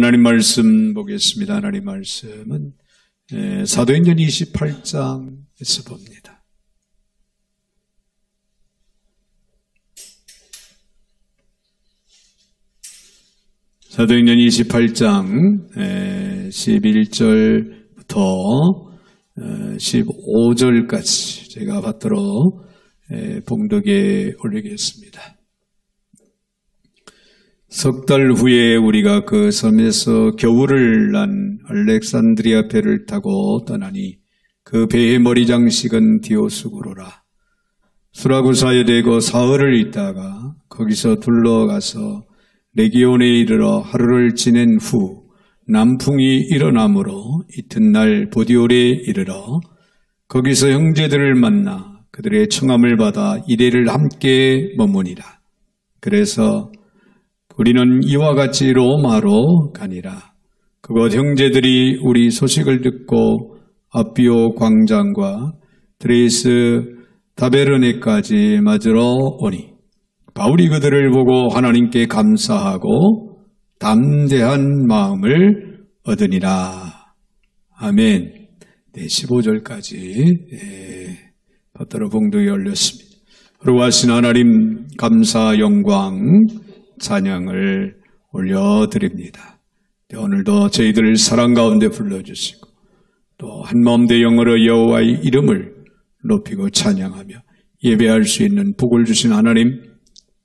하나님 말씀 보겠습니다. 하나님 말씀은 사도행전 28장에서 봅니다. 사도행전 28장 11절부터 15절까지 제가 받도록 봉독에 올리겠습니다. 석 달 후에 우리가 그 섬에서 겨울을 난 알렉산드리아 배를 타고 떠나니 그 배의 머리 장식은 디오스구로라. 수라구사에 대고 사흘을 있다가 거기서 둘러가서 레기온에 이르러 하루를 지낸 후 남풍이 일어나므로 이튿날 보디올에 이르러 거기서 형제들을 만나 그들의 청함을 받아 이레를 함께 머무니라. 그래서 우리는 이와 같이 로마로 가니라. 그곳 형제들이 우리 소식을 듣고 아비오 광장과 드레이스 다베르네까지 맞으러 오니 바울이 그들을 보고 하나님께 감사하고 담대한 마음을 얻으니라. 아멘. 15절까지 받들어 봉독에 올렸습니다. 거룩하신 하나님, 감사 영광 찬양을 올려드립니다. 오늘도 저희들을 사랑 가운데 불러주시고 또 한마음대 영으로 여호와의 이름을 높이고 찬양하며 예배할 수 있는 복을 주신 하나님,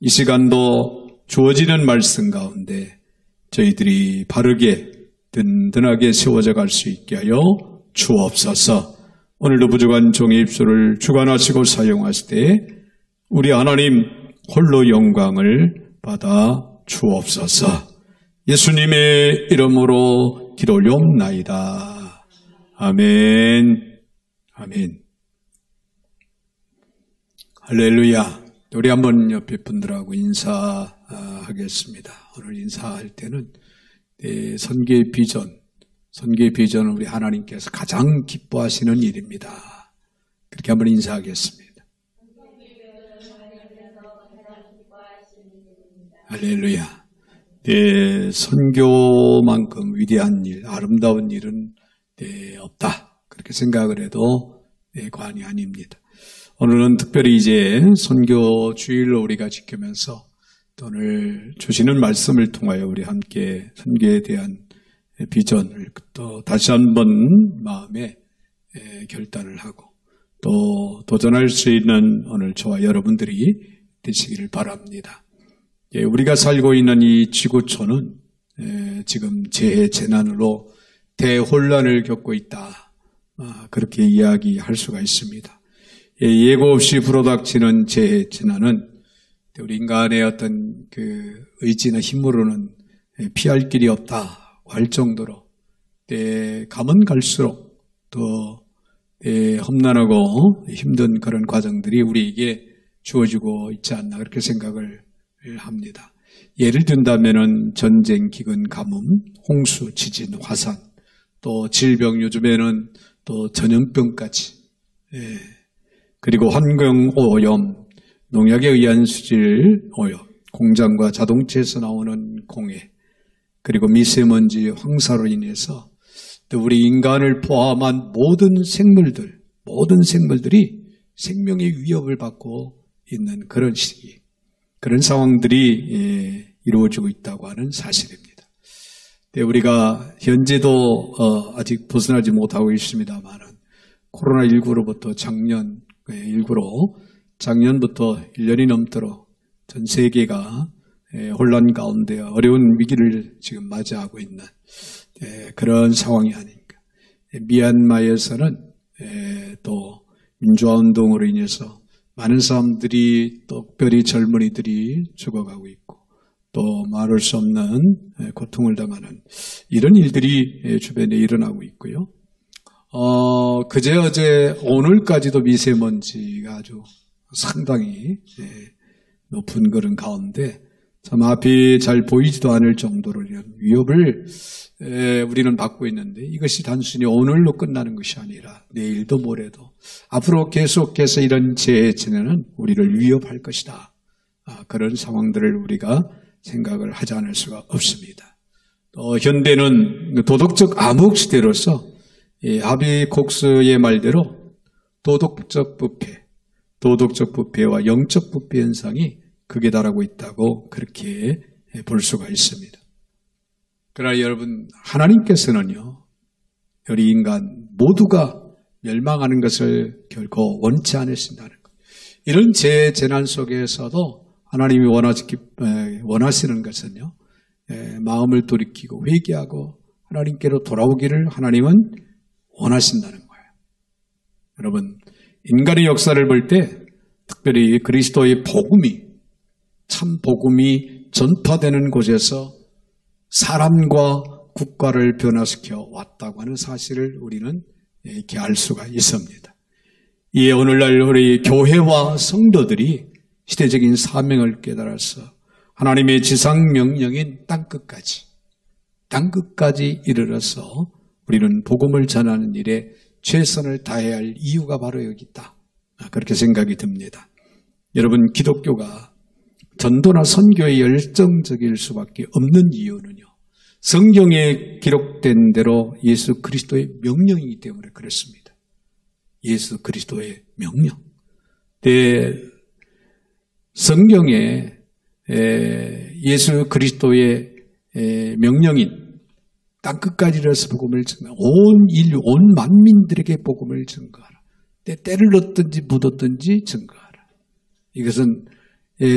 이 시간도 주어지는 말씀 가운데 저희들이 바르게 든든하게 세워져 갈 수 있게 하여 주옵소서. 오늘도 부족한 종의 입술을 주관하시고 사용하실 때 우리 하나님 홀로 영광을 받아 주옵소서. 예수님의 이름으로 기도 올려옵나이다. 아멘. 아멘. 할렐루야. 우리 한번 옆에 분들하고 인사하겠습니다. 오늘 인사할 때는 선교의 비전은 우리 하나님께서 가장 기뻐하시는 일입니다. 그렇게 한번 인사하겠습니다. 할렐루야. 선교만큼 위대한 일, 아름다운 일은 없다. 그렇게 생각을 해도 과언이 아닙니다. 오늘은 특별히 이제 선교 주일로 우리가 지키면서 오늘 주시는 말씀을 통하여 우리 함께 선교에 대한 비전을 또 다시 한번 마음에 결단을 하고 또 도전할 수 있는 오늘 저와 여러분들이 되시기를 바랍니다. 우리가 살고 있는 이 지구촌은 지금 재해 재난으로 대혼란을 겪고 있다. 그렇게 이야기할 수가 있습니다. 예고 없이 불어닥치는 재해 재난은 우리 인간의 어떤 그 의지나 힘으로는 피할 길이 없다 할 정도로 가면 갈수록 또 험난하고 힘든 그런 과정들이 우리에게 주어지고 있지 않나 그렇게 생각을 합니다. 예를 든다면은 전쟁, 기근, 가뭄, 홍수, 지진, 화산, 또 질병, 요즘에는 또 전염병까지, 그리고 환경 오염, 농약에 의한 수질 오염, 공장과 자동차에서 나오는 공해, 그리고 미세먼지, 황사로 인해서 또 우리 인간을 포함한 모든 생물들이 생명의 위협을 받고 있는 그런 시기. 그런 상황들이 이루어지고 있다고 하는 사실입니다. 우리가 현재도 아직 벗어나지 못하고 있습니다만 코로나19로부터 작년부터 1년이 넘도록 전 세계가 혼란 가운데 어려운 위기를 지금 맞이하고 있는 그런 상황이 아닌가. 미얀마에서는 또 민주화운동으로 인해서 많은 사람들이 또 특별히 젊은이들이 죽어가고 있고 또 말할 수 없는 고통을 당하는 이런 일들이 주변에 일어나고 있고요. 그제 어제 오늘까지도 미세먼지가 아주 상당히 높은 그런 가운데 참 앞이 잘 보이지도 않을 정도로 이런 위협을 우리는 받고 있는데 이것이 단순히 오늘로 끝나는 것이 아니라 내일도 모레도 앞으로 계속해서 이런 재해는 우리를 위협할 것이다. 그런 상황들을 우리가 생각을 하지 않을 수가 없습니다. 현대는 도덕적 암흑 시대로서 하비콕스의 말대로 도덕적 부패와 영적 부패 현상이 극에 달하고 있다고 그렇게 볼 수가 있습니다. 그러나 여러분, 하나님께서는요, 우리 인간 모두가 멸망하는 것을 결코 원치 않으신다는 것. 이런 재난 속에서도 하나님이 원하시는 것은요, 마음을 돌이키고 회개하고 하나님께로 돌아오기를 하나님은 원하신다는 거예요. 여러분, 인간의 역사를 볼 때 특별히 그리스도의 복음이, 참 복음이 전파되는 곳에서 사람과 국가를 변화시켜 왔다고 하는 사실을 우리는 이렇게 알 수가 있습니다. 이에 오늘날 우리 교회와 성도들이 시대적인 사명을 깨달아서 하나님의 지상 명령인 땅끝까지 이르러서 우리는 복음을 전하는 일에 최선을 다해야 할 이유가 바로 여기 있다. 그렇게 생각이 듭니다. 여러분, 기독교가 전도나 선교에 열정적일 수밖에 없는 이유는요, 성경에 기록된 대로 예수 그리스도의 명령이기 때문에 그렇습니다. 예수 그리스도의 명령. 성경에 예수 그리스도의 명령인 땅끝까지 이르러서 복음을 증거하라. 온 인류, 온 만민들에게 복음을 증거하라. 때를 넣든지 묻었든지 증거하라. 이것은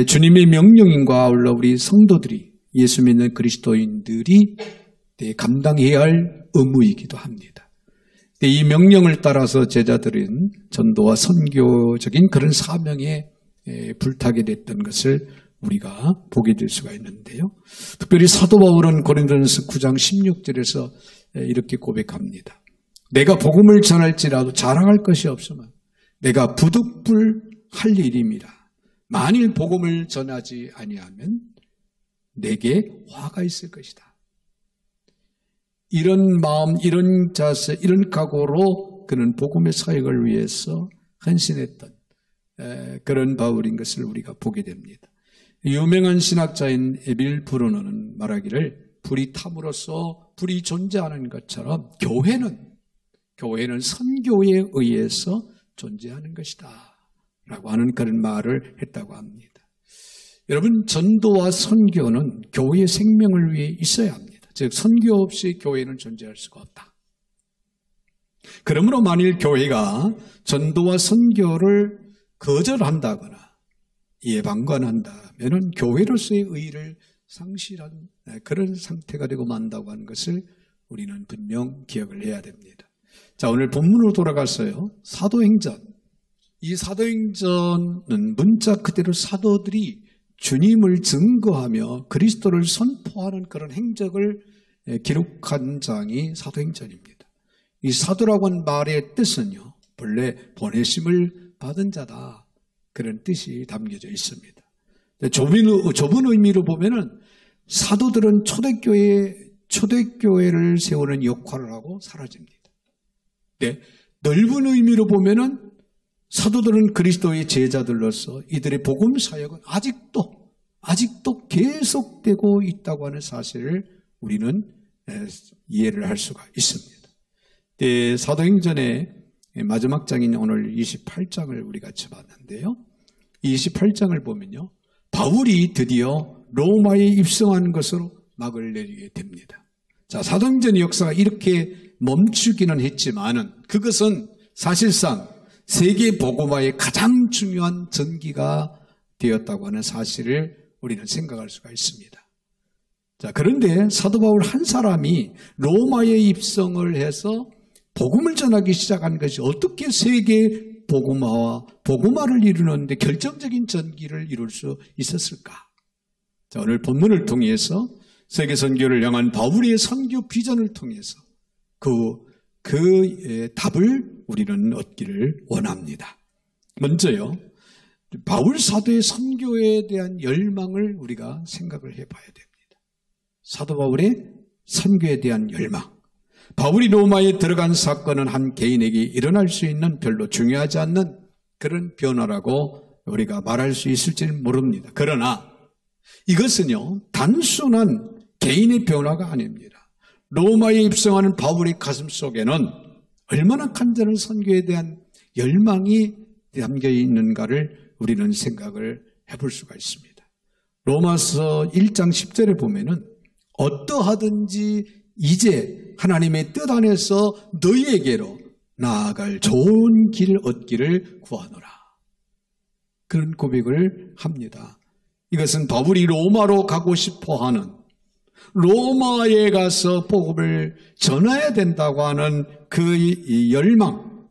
주님의 명령인과 아울러 우리 성도들이, 예수 믿는 그리스도인들이 감당해야 할 의무이기도 합니다. 이 명령을 따라서 제자들은 전도와 선교적인 그런 사명에 불타게 됐던 것을 우리가 보게 될 수가 있는데요. 특별히 사도 바울은 고린도전서 9장 16절에서 이렇게 고백합니다. 내가 복음을 전할지라도 자랑할 것이 없으면 내가 부득불할 일임이라. 만일 복음을 전하지 아니하면 내게 화가 있을 것이다. 이런 마음, 이런 자세, 이런 각오로 그는 복음의 사역을 위해서 헌신했던 그런 바울인 것을 우리가 보게 됩니다. 유명한 신학자인 에빌 브루너는 말하기를 불이 탐으로써 불이 존재하는 것처럼 교회는 선교에 의해서 존재하는 것이다 라고 하는 그런 말을 했다고 합니다. 여러분, 전도와 선교는 교회의 생명을 위해 있어야 합니다. 즉 선교 없이 교회는 존재할 수가 없다. 그러므로 만일 교회가 전도와 선교를 거절한다거나 이에 방관한다면 교회로서의 의의를 상실한 그런 상태가 되고 만다고 하는 것을 우리는 분명 기억을 해야 됩니다. 자, 오늘 본문으로 돌아가서요. 사도행전. 이 사도행전은 문자 그대로 사도들이 주님을 증거하며 그리스도를 선포하는 그런 행적을 기록한 장이 사도행전입니다. 이 사도라고 하는 말의 뜻은요, 본래 보내심을 받은 자다. 그런 뜻이 담겨져 있습니다. 좁은 의미로 보면은 사도들은 초대교회를 세우는 역할을 하고 사라집니다. 네, 넓은 의미로 보면은 사도들은 그리스도의 제자들로서 이들의 복음 사역은 아직도 계속되고 있다고 하는 사실을 우리는 이해를 할 수가 있습니다. 네, 사도행전의 마지막 장인 오늘 28장을 우리가 쳐봤는데요. 28장을 보면요, 바울이 드디어 로마에 입성한 것으로 막을 내리게 됩니다. 자, 사도행전의 역사가 이렇게 멈추기는 했지만은 그것은 사실상 세계 복음화의 가장 중요한 전기가 되었다고 하는 사실을 우리는 생각할 수가 있습니다. 자, 그런데 사도 바울 한 사람이 로마에 입성을 해서 복음을 전하기 시작한 것이 어떻게 세계 복음화와 복음화를 이루는데 결정적인 전기를 이룰 수 있었을까? 자, 오늘 본문을 통해서 세계 선교를 향한 바울의 선교 비전을 통해서 그 답을 우리는 얻기를 원합니다. 먼저요, 바울 사도의 선교에 대한 열망을 우리가 생각을 해봐야 됩니다. 사도 바울의 선교에 대한 열망. 바울이 로마에 들어간 사건은 한 개인에게 일어날 수 있는 별로 중요하지 않는 그런 변화라고 우리가 말할 수 있을지는 모릅니다. 그러나 이것은요, 단순한 개인의 변화가 아닙니다. 로마에 입성하는 바울의 가슴 속에는 얼마나 간절한 선교에 대한 열망이 담겨 있는가를 우리는 생각을 해볼 수가 있습니다. 로마서 1장 10절에 보면은 어떠하든지 이제 하나님의 뜻 안에서 너희에게로 나아갈 좋은 길 얻기를 구하노라. 그런 고백을 합니다. 이것은 바울이 로마로 가고 싶어하는, 로마에 가서 복음을 전해야 된다고 하는 그 열망,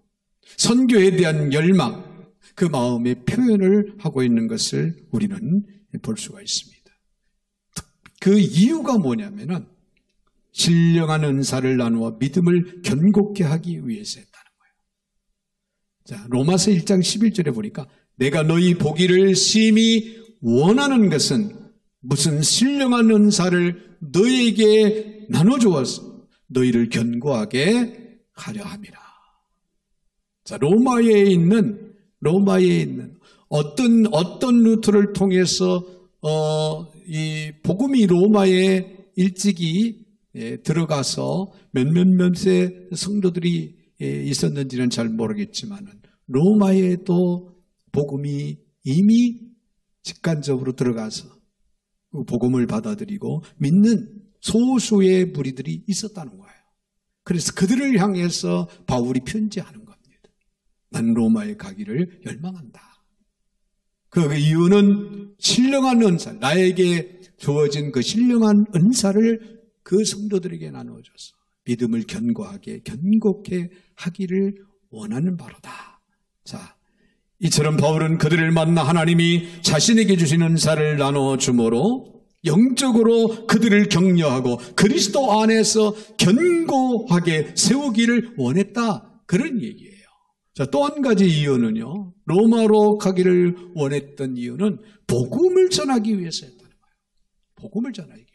선교에 대한 열망, 그 마음의 표현을 하고 있는 것을 우리는 볼 수가 있습니다. 그 이유가 뭐냐면은 신령한 은사를 나누어 믿음을 견고케 하기 위해서 했다는 거예요. 자, 로마서 1장 11절에 보니까 내가 너희 보기를 심히 원하는 것은 무슨 신령한 은사를 너희에게 나눠주어서 너희를 견고하게 하려 함이라. 자, 로마에 있는 어떤 루트를 통해서 이 복음이 로마에 일찍이 들어가서 몇몇의 성도들이 있었는지는 잘 모르겠지만 로마에도 복음이 이미 직관적으로 들어가서 복음을 받아들이고 믿는 소수의 무리들이 있었다는 거예요. 그래서 그들을 향해서 바울이 편지하는 겁니다. 난 로마에 가기를 열망한다. 그 이유는 신령한 은사, 나에게 주어진 그 신령한 은사를 그 성도들에게 나누어줘서 믿음을 견고케 하기를 원하는 바로다. 자, 이처럼 바울은 그들을 만나 하나님이 자신에게 주신 은사를 나눠주므로 영적으로 그들을 격려하고 그리스도 안에서 견고하게 세우기를 원했다. 그런 얘기예요. 자, 또 한 가지 이유는요, 로마로 가기를 원했던 이유는 복음을 전하기 위해서였다는 거예요. 복음을 전하기 위해서.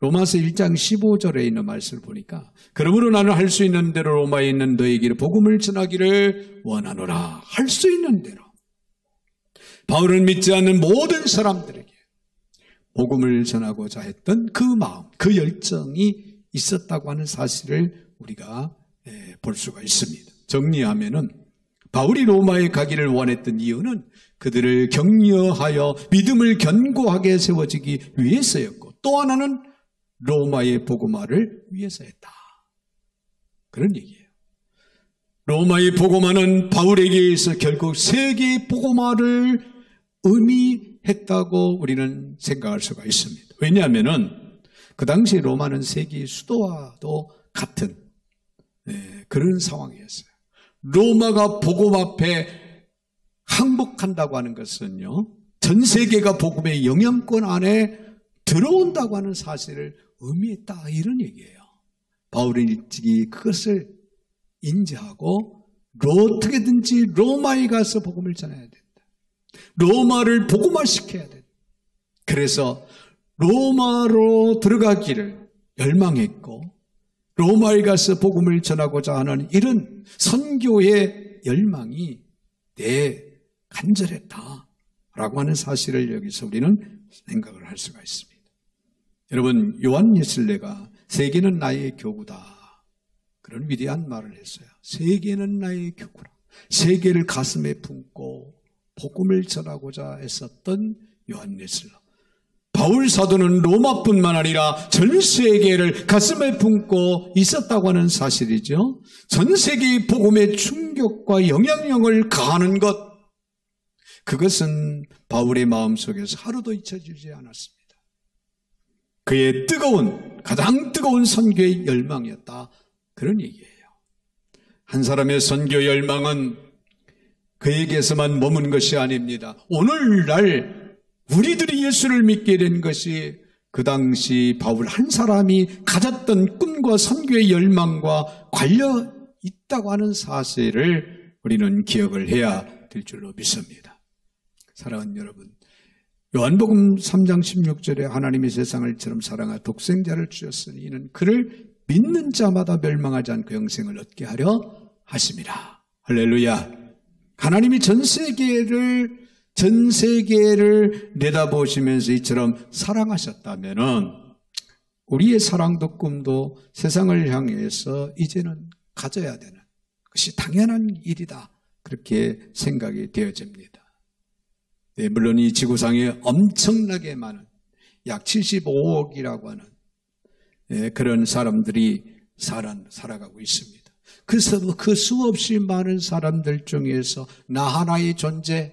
로마서 1장 15절에 있는 말씀을 보니까 그러므로 나는 할 수 있는 대로 로마에 있는 너희에게 복음을 전하기를 원하노라. 할 수 있는 대로. 바울은 믿지 않는 모든 사람들에게 복음을 전하고자 했던 그 마음, 그 열정이 있었다고 하는 사실을 우리가 볼 수가 있습니다. 정리하면은 바울이 로마에 가기를 원했던 이유는 그들을 격려하여 믿음을 견고하게 세워지기 위해서였고, 또 하나는 로마의 복음화를 위해서 했다. 그런 얘기예요. 로마의 복음화는 바울에게 있어 결국 세계의 복음화를 의미했다고 우리는 생각할 수가 있습니다. 왜냐하면은 그 당시 로마는 세계의 수도와도 같은 그런 상황이었어요. 로마가 복음 앞에 항복한다고 하는 것은요, 전 세계가 복음의 영향권 안에 들어온다고 하는 사실을 의미했다, 이런 얘기예요. 바울은 일찍이 그것을 인지하고 어떻게든지 로마에 가서 복음을 전해야 된다. 로마를 복음화시켜야 된다. 그래서 로마로 들어가기를 열망했고 로마에 가서 복음을 전하고자 하는 이런 선교의 열망이 간절했다라고 하는 사실을 여기서 우리는 생각을 할 수가 있습니다. 여러분, 요한 예슬레가 세계는 나의 교구다, 그런 위대한 말을 했어요. 세계는 나의 교구라. 세계를 가슴에 품고 복음을 전하고자 했었던 요한 예슬레. 바울 사도는 로마뿐만 아니라 전 세계를 가슴에 품고 있었다고 하는 사실이죠. 전 세계의 복음의 충격과 영향력을 가하는 것, 그것은 바울의 마음속에서 하루도 잊혀지지 않았습니다. 그의 가장 뜨거운 선교의 열망이었다, 그런 얘기예요. 한 사람의 선교 열망은 그에게서만 머문 것이 아닙니다. 오늘날 우리들이 예수를 믿게 된 것이 그 당시 바울 한 사람이 가졌던 꿈과 선교의 열망과 관련 있다고 하는 사실을 우리는 기억을 해야 될 줄로 믿습니다. 사랑하는 여러분, 요한복음 3장 16절에 하나님이 세상을 이처럼 사랑하 독생자를 주셨으니 이는 그를 믿는 자마다 멸망하지 않고 영생을 얻게 하려 하심이라. 할렐루야. 하나님이 전 세계를 내다보시면서 이처럼 사랑하셨다면은 우리의 사랑도 꿈도 세상을 향해서 이제는 가져야 되는 것이 당연한 일이다. 그렇게 생각이 되어집니다. 네, 물론 이 지구상에 엄청나게 많은 약 75억이라고 하는 그런 사람들이 살아가고 있습니다. 그 수없이 많은 사람들 중에서 나 하나의 존재는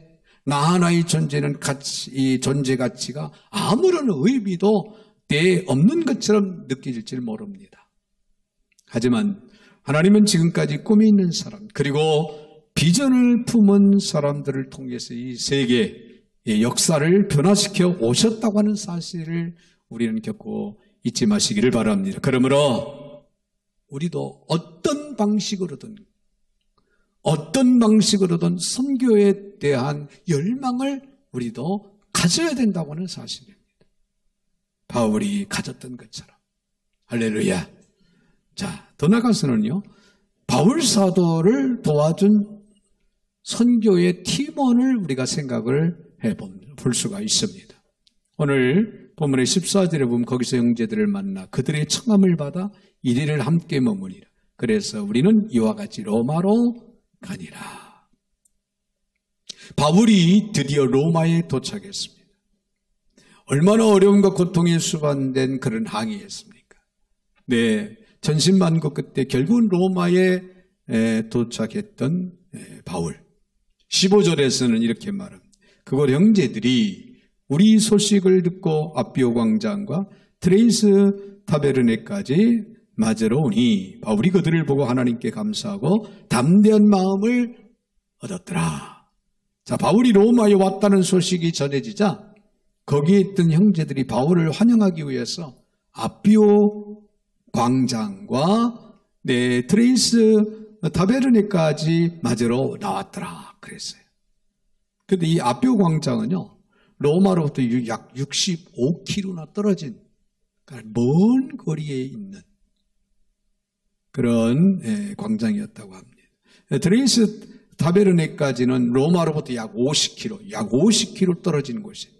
이 존재 가치가 아무런 의미도 없는 것처럼 느껴질지 모릅니다. 하지만 하나님은 지금까지 꿈이 있는 사람, 그리고 비전을 품은 사람들을 통해서 이 세계의 역사를 변화시켜 오셨다고 하는 사실을 우리는 결코 잊지 마시기를 바랍니다. 그러므로 우리도 어떤 방식으로든 선교에 대한 열망을 우리도 가져야 된다고 하는 사실입니다. 바울이 가졌던 것처럼. 할렐루야. 자, 더 나아가서는요, 바울 사도를 도와준 선교의 팀원을 우리가 생각을 볼 수가 있습니다. 오늘 본문의 14절에 보면 거기서 형제들을 만나 그들의 청함을 받아 이리를 함께 머무니라. 그래서 우리는 이와 같이 로마로 가니라. 바울이 드디어 로마에 도착했습니다. 얼마나 어려움과 고통에 수반된 그런 항해였습니까? 네, 전신만고 끝에 결국은 로마에 도착했던 바울. 15절에서는 이렇게 말합니다. 그곳 형제들이 우리 소식을 듣고 아비오 광장과 트레이스 타베르네까지 맞으러 오니 바울이 그들을 보고 하나님께 감사하고 담대한 마음을 얻었더라. 자, 바울이 로마에 왔다는 소식이 전해지자 거기에 있던 형제들이 바울을 환영하기 위해서 아비오 광장과 트레이스 타베르네까지 맞으러 나왔더라 그랬어요. 그런데 이 아비오 광장은요, 로마로부터 약 65km나 떨어진 먼 거리에 있는 그런 광장이었다고 합니다. 트레이스 타베르네까지는 로마로부터 약 50km 떨어진 곳이에요.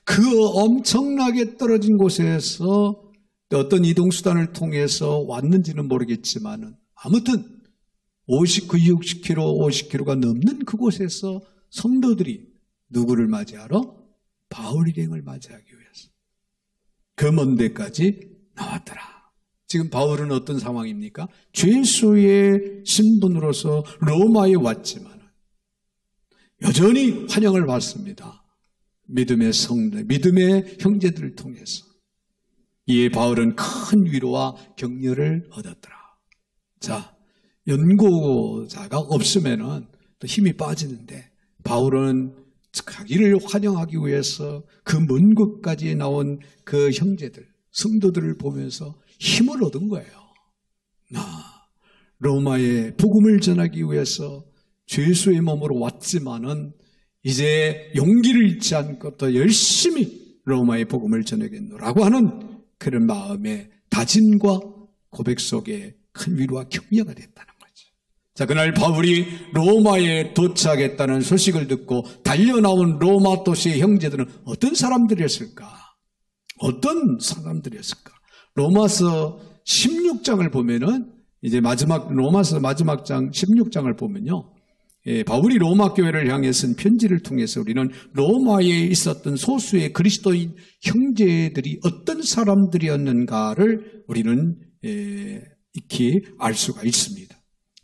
그 엄청나게 떨어진 곳에서 어떤 이동수단을 통해서 왔는지는 모르겠지만 아무튼 50km가 넘는 그곳에서 성도들이 누구를 맞이하러? 바울 일행을 맞이하기 위해서 그 먼 데까지 나왔더라. 지금 바울은 어떤 상황입니까? 죄수의 신분으로서 로마에 왔지만 여전히 환영을 받습니다. 믿음의 성도, 믿음의 형제들을 통해서. 이에 바울은 큰 위로와 격려를 얻었더라. 자, 연고자가 없으면은 또 힘이 빠지는데 바울은 자기를 환영하기 위해서 그 먼 곳까지 나온 그 형제들, 성도들을 보면서 힘을 얻은 거예요. 로마에 복음을 전하기 위해서 죄수의 몸으로 왔지만은 이제 용기를 잃지 않고 더 열심히 로마의 복음을 전하겠노라고 하는 그런 마음의 다짐과 고백 속에 큰 위로와 격려가 됐다는 거죠. 자, 그날 바울이 로마에 도착했다는 소식을 듣고 달려나온 로마 도시의 형제들은 어떤 사람들이었을까? 로마서 16장을 보면은 이제 로마서 마지막 장 16장을 보면요. 바울이 로마 교회를 향해 쓴 편지를 통해서 우리는 로마에 있었던 소수의 그리스도인 형제들이 어떤 사람들이었는가를 우리는 익히 알 수가 있습니다.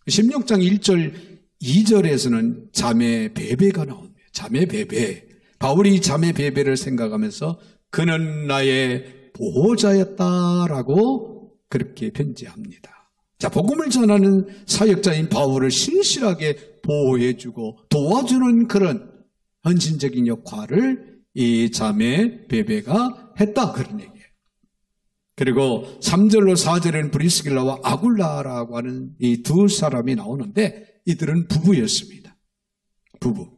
16장 1절, 2절에서는 자매 베베가 나옵니다. 자매 베베. 바울이 자매 베베를 생각하면서 그는 나의 보호자였다라고 그렇게 편지합니다. 자, 복음을 전하는 사역자인 바울을 신실하게 보호해주고 도와주는 그런 헌신적인 역할을 이 자매 베베가 했다, 그런 얘기예요. 그리고 3절로 4절에는 브리스길라와 아굴라라고 하는 이 두 사람이 나오는데 이들은 부부였습니다. 부부.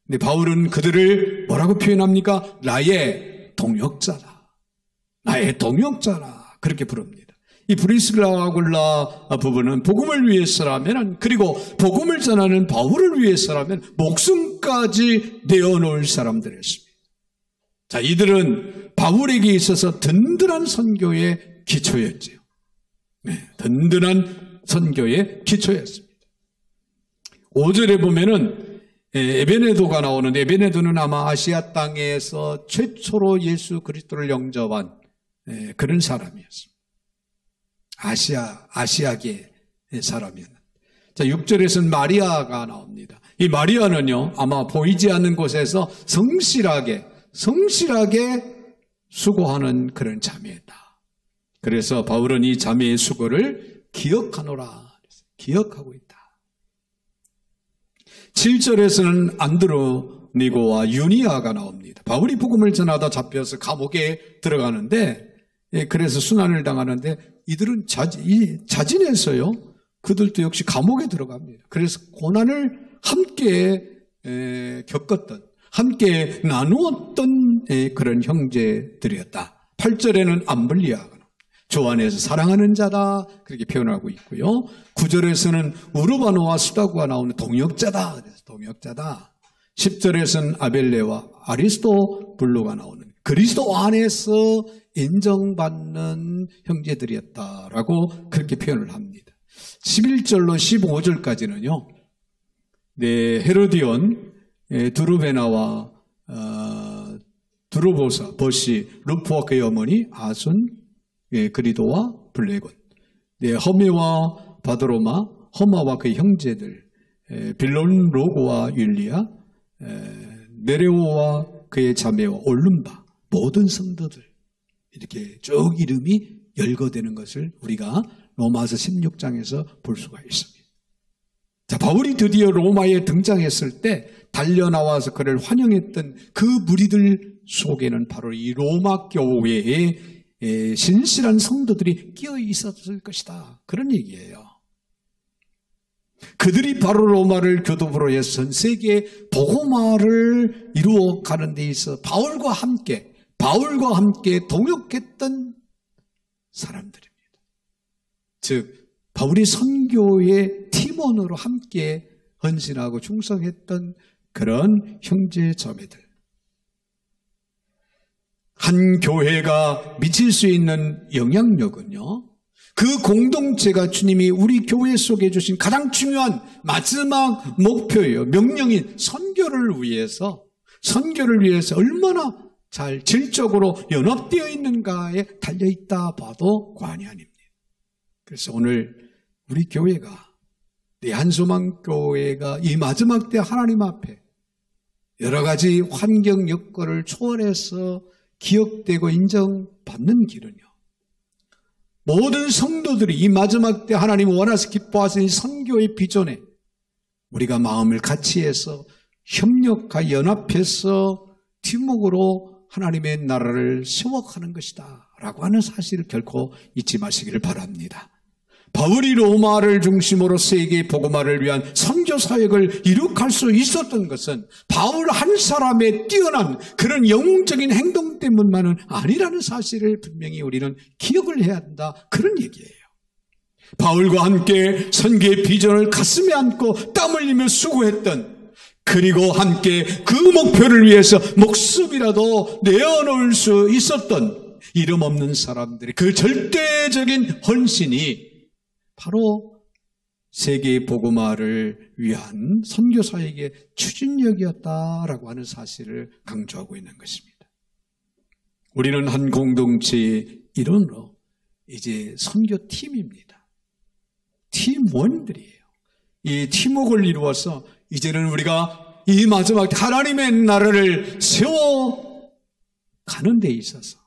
근데 바울은 그들을 뭐라고 표현합니까? 나의 동역자라. 그렇게 부릅니다. 이 브리스길라와 아굴라 부부는 복음을 위해서라면, 그리고 복음을 전하는 바울을 위해서라면 목숨까지 내어놓을 사람들이었습니다. 자, 이들은 바울에게 있어서 든든한 선교의 기초였지요. 든든한 선교의 기초였습니다. 5절에 보면은 에베네도가 나오는데, 에베네도는 아마 아시아 땅에서 최초로 예수 그리스도를 영접한 그런 사람이었습니다. 아시아계의 사람이었는데. 자, 6절에서는 마리아가 나옵니다. 이 마리아는요, 아마 보이지 않는 곳에서 성실하게 수고하는 그런 자매다. 그래서 바울은 이 자매의 수고를 기억하노라. 기억하고 있다. 7절에서는 안드로니고와 유니아가 나옵니다. 바울이 복음을 전하다 잡혀서 감옥에 들어가는데, 그래서 순환을 당하는데, 이들은 자진해서요, 그들도 역시 감옥에 들어갑니다. 그래서 고난을 함께 겪었던, 함께 나누었던 그런 형제들이었다. 8절에는 암블리아가 나옵니다. 주 안에서 사랑하는 자다, 그렇게 표현하고 있고요. 9절에서는 우르바노와 수다구가 나오는 동역자다. 그래서 동역자다. 10절에서는 아벨레와 아리스토블루가 나오는 그리스도 안에서 인정받는 형제들이었다라고 그렇게 표현을 합니다. 11절로 15절까지는요. 헤로디온, 두르베나와 두르보사, 버시, 루프와 그의 어머니 아순, 그리도와 블레곤, 허메와 바드로마, 허마와 그의 형제들, 빌론 로고와 율리아, 네레오와 그의 자매와 올룸바, 모든 성도들, 이렇게 쭉 이름이 열거되는 것을 우리가 로마서 16장에서 볼 수가 있습니다. 자, 바울이 드디어 로마에 등장했을 때 달려나와서 그를 환영했던 그 무리들 속에는 바로 이 로마 교회의 신실한 성도들이 끼어 있었을 것이다. 그런 얘기예요. 그들이 바로 로마를 교도부로 해서 전 세계 복음화를 이루어가는 데 있어 바울과 함께 동역했던 사람들입니다. 즉 바울이 선교의 팀원으로 함께 헌신하고 충성했던 그런 형제 자매들. 한 교회가 미칠 수 있는 영향력은요, 그 공동체가 주님이 우리 교회 속에 주신 가장 중요한 마지막 목표예요. 명령인 선교를 위해서 얼마나 잘 질적으로 연합되어 있는가에 달려있다 봐도 과언이 아닙니다. 그래서 오늘 우리 교회가, 한소망교회가 이 마지막 때 하나님 앞에 여러 가지 환경 여건을 초월해서 기억되고 인정받는 길은요, 모든 성도들이 이 마지막 때 하나님 원하서 기뻐하시는 선교의 비전에 우리가 마음을 같이 해서 협력하여 연합해서 팀워크로 하나님의 나라를 세워가는 것이다 라고 하는 사실을 결코 잊지 마시기를 바랍니다. 바울이 로마를 중심으로 세계 복음화를 위한 선교 사역을 이룩할 수 있었던 것은 바울 한 사람의 뛰어난 그런 영웅적인 행동 때문만은 아니라는 사실을 분명히 우리는 기억을 해야 한다, 그런 얘기예요. 바울과 함께 선교의 비전을 가슴에 안고 땀 흘리며 수고했던, 그리고 함께 그 목표를 위해서 목숨이라도 내어놓을 수 있었던 이름 없는 사람들의 그 절대적인 헌신이 바로 세계 복음화를 위한 선교 사역의 추진력이었다라고 하는 사실을 강조하고 있는 것입니다. 우리는 한 공동체의 일원으로 이제 선교팀입니다. 팀원들이에요. 이 팀워크를 이루어서 이제는 우리가 이 마지막 하나님의 나라를 세워가는 데 있어서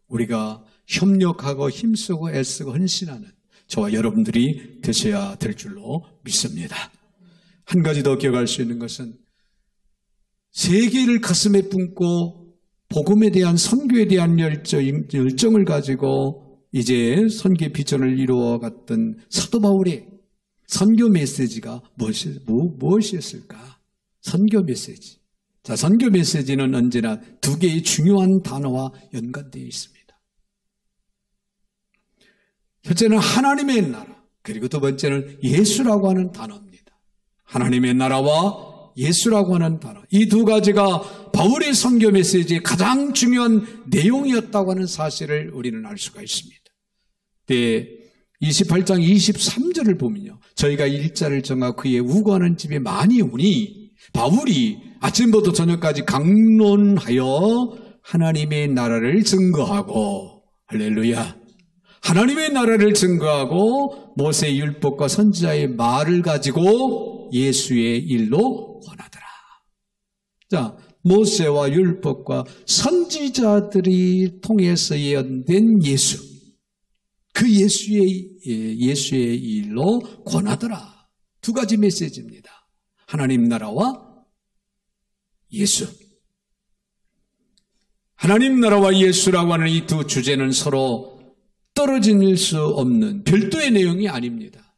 우리가 협력하고 힘쓰고 애쓰고 헌신하는 저와 여러분들이 되셔야 될 줄로 믿습니다. 한 가지 더 기억할 수 있는 것은 세계를 가슴에 품고 복음에 대한 선교에 대한 열정을 가지고 이제 선교 비전을 이루어갔던 사도 바울의 선교 메시지가 무엇이었을까? 선교 메시지. 자, 선교 메시지는 언제나 두 개의 중요한 단어와 연관되어 있습니다. 첫째는 하나님의 나라, 그리고 두 번째는 예수라고 하는 단어입니다. 하나님의 나라와 예수라고 하는 단어, 이 두 가지가 바울의 선교 메시지의 가장 중요한 내용이었다고 하는 사실을 우리는 알 수가 있습니다. 28장 23절을 보면요. 저희가 일자를 정하 그의 우거하는 집에 많이 오니 바울이 아침부터 저녁까지 강론하여 하나님의 나라를 증거하고, 할렐루야, 하나님의 나라를 증거하고 모세의 율법과 선지자의 말을 가지고 예수의 일로 권하더라. 자, 모세와 율법과 선지자들이 통해서 예언된 예수, 그 예수의 일로 권하더라. 두 가지 메시지입니다. 하나님 나라와 예수. 하나님 나라와 예수라고 하는 이 두 주제는 서로 떨어질 수 없는 별도의 내용이 아닙니다.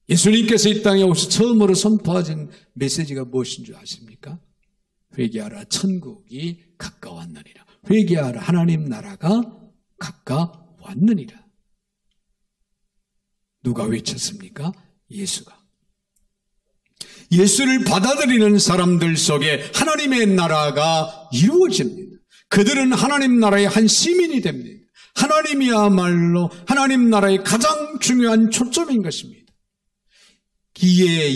예수님께서 이 땅에 오셔서 처음으로 선포하신 메시지가 무엇인 줄 아십니까? 회개하라, 천국이 가까웠느니라. 회개하라, 하나님 나라가 가까웠느니라. 누가 외쳤습니까? 예수가. 예수를 받아들이는 사람들 속에 하나님의 나라가 이루어집니다. 그들은 하나님 나라의 한 시민이 됩니다. 하나님이야말로 하나님 나라의 가장 중요한 초점인 것입니다. 기에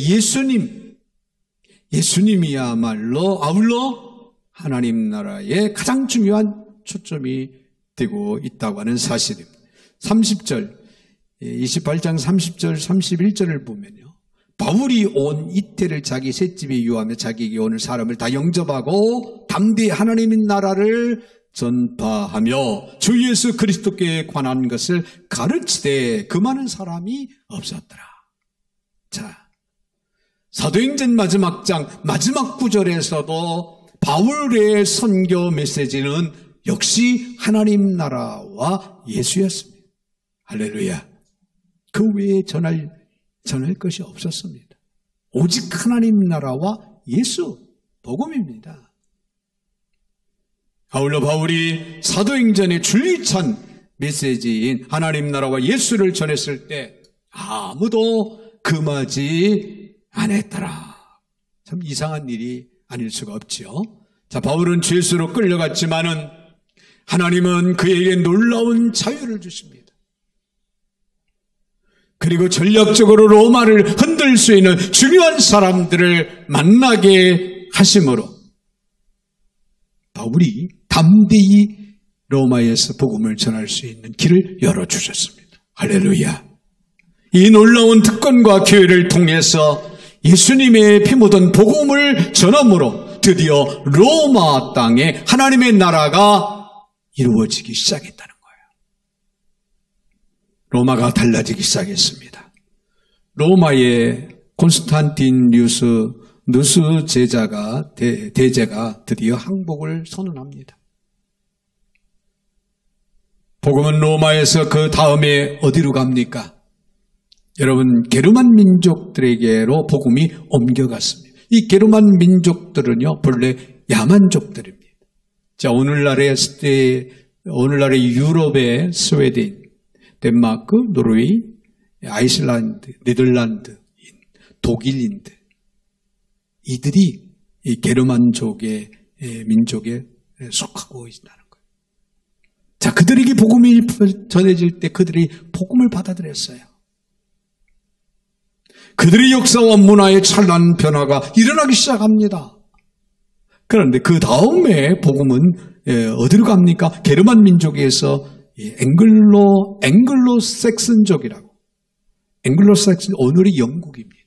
예수님이야말로 아울러 하나님 나라의 가장 중요한 초점이 되고 있다고 하는 사실입니다. 30절, 28장 30절, 31절을 보면요. 바울이 온 이태를 자기 셋집에 유하며 자기에게 오는 사람을 다 영접하고 담대히 하나님의 나라를 전파하며 주 예수 그리스도께 관한 것을 가르치되 그 많은 사람이 없었더라. 자, 사도행전 마지막 장 마지막 구절에서도 바울의 선교 메시지는 역시 하나님 나라와 예수였습니다. 할렐루야. 그 외에 전할 것이 없었습니다. 오직 하나님 나라와 예수, 복음입니다. 아울러 바울이 사도행전의 줄기찬 메시지인 하나님 나라와 예수를 전했을 때 아무도 금하지 않았더라. 참 이상한 일이 아닐 수가 없지요. 자, 바울은 죄수로 끌려갔지만은 하나님은 그에게 놀라운 자유를 주십니다. 그리고 전략적으로 로마를 흔들 수 있는 중요한 사람들을 만나게 하심으로 바울이 담대히 로마에서 복음을 전할 수 있는 길을 열어주셨습니다. 할렐루야. 이 놀라운 특권과 기회를 통해서 예수님의 피 묻은 복음을 전함으로 드디어 로마 땅에 하나님의 나라가 이루어지기 시작했다는 거예요. 로마가 달라지기 시작했습니다. 로마의 콘스탄티누스 대제가 드디어 항복을 선언합니다. 복음은 로마에서 그 다음에 어디로 갑니까? 여러분, 게르만 민족들에게로 복음이 옮겨갔습니다. 이 게르만 민족들은요, 본래 야만족들입니다. 자, 오늘날의 유럽의 스웨덴, 덴마크, 노르웨이, 아이슬란드, 네덜란드, 독일인들, 이들이 이 게르만족의 민족에 속하고 있다는 거예요. 자, 그들에게 복음이 전해질 때 그들이 복음을 받아들였어요. 그들의 역사와 문화의 찬란한 변화가 일어나기 시작합니다. 그런데 그 다음에 복음은 어디로 갑니까? 게르만 민족에서 앵글로색슨족이라고. 앵글로색슨, 오늘의 영국입니다.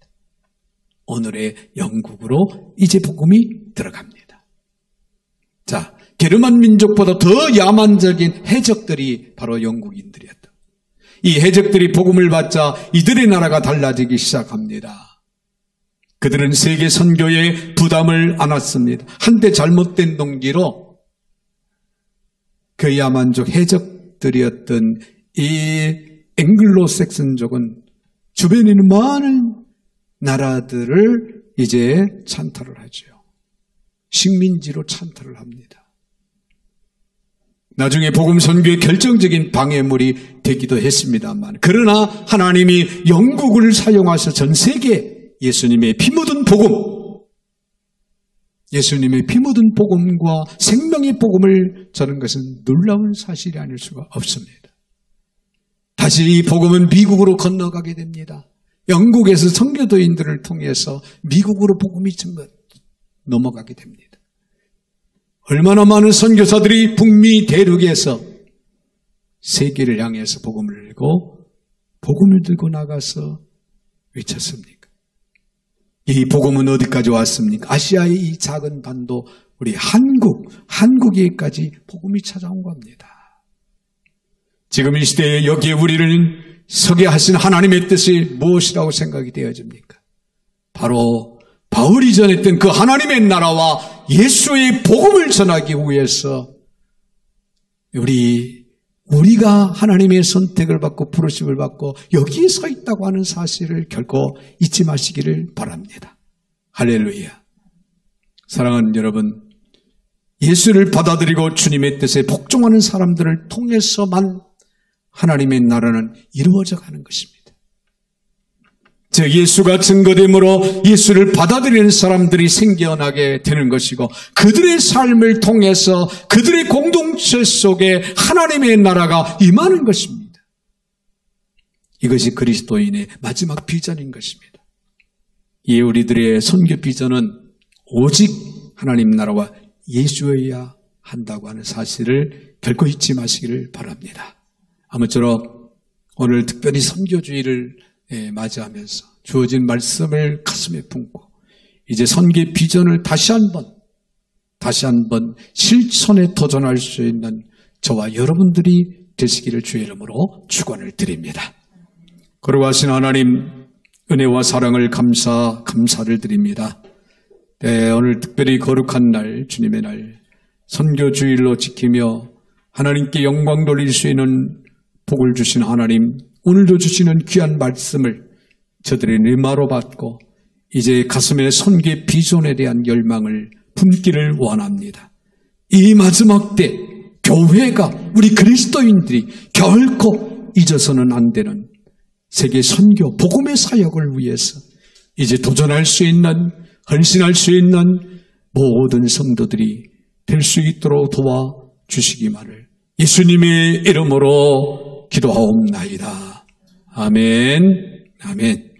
오늘의 영국으로 이제 복음이 들어갑니다. 자, 게르만 민족보다 더 야만적인 해적들이 바로 영국인들이었다. 이 해적들이 복음을 받자 이들의 나라가 달라지기 시작합니다. 그들은 세계 선교에 부담을 안았습니다. 한때 잘못된 동기로 그 야만족 해적들이었던 이 앵글로색슨족은 주변에 있는 많은 나라들을 이제 찬탈을 하죠. 식민지로 찬탈을 합니다. 나중에 복음 선교의 결정적인 방해물이 되기도 했습니다만, 그러나 하나님이 영국을 사용하셔 전 세계 예수님의 피 묻은 복음, 예수님의 피 묻은 복음과 생명의 복음을 전한 것은 놀라운 사실이 아닐 수가 없습니다. 다시 이 복음은 미국으로 건너가게 됩니다. 영국에서 선교도인들을 통해서 미국으로 복음이 넘어가게 됩니다. 얼마나 많은 선교사들이 북미 대륙에서 세계를 향해서 복음을 들고 복음을 들고 나가서 외쳤습니까? 이 복음은 어디까지 왔습니까? 아시아의 이 작은 반도 우리 한국에까지 복음이 찾아온 겁니다. 지금 이 시대에 여기에 우리를 서게 하신 하나님의 뜻이 무엇이라고 생각이 되어집니까? 바로 바울이 전했던 그 하나님의 나라와 예수의 복음을 전하기 위해서 우리가 하나님의 선택을 받고 부르심을 받고 여기에 서 있다고 하는 사실을 결코 잊지 마시기를 바랍니다. 할렐루야. 사랑하는 여러분, 예수를 받아들이고 주님의 뜻에 복종하는 사람들을 통해서만 하나님의 나라는 이루어져 가는 것입니다. 즉 예수가 증거됨으로 예수를 받아들이는 사람들이 생겨나게 되는 것이고 그들의 삶을 통해서 그들의 공동체 속에 하나님의 나라가 임하는 것입니다. 이것이 그리스도인의 마지막 비전인 것입니다. 이 우리들의 선교 비전은 오직 하나님 나라와 예수여야 한다고 하는 사실을 결코 잊지 마시기를 바랍니다. 아무쪼록 오늘 특별히 선교주의를 맞이하면서 주어진 말씀을 가슴에 품고 이제 선교 비전을 다시 한번 실천에 도전할 수 있는 저와 여러분들이 되시기를 주의 이름으로 축원을 드립니다. 거룩하신 하나님 은혜와 사랑을 감사를 드립니다. 오늘 특별히 거룩한 날 주님의 날 선교주일로 지키며 하나님께 영광 돌릴 수 있는 복을 주신 하나님, 오늘도 주시는 귀한 말씀을 저들의 뇌마로 받고 이제 가슴의 선교 비전에 대한 열망을 품기를 원합니다. 이 마지막 때 교회가 우리 그리스도인들이 결코 잊어서는 안 되는 세계 선교 복음의 사역을 위해서 이제 도전할 수 있는 헌신할 수 있는 모든 성도들이 될 수 있도록 도와주시기만을 예수님의 이름으로 기도하옵나이다. 아멘. 아멘.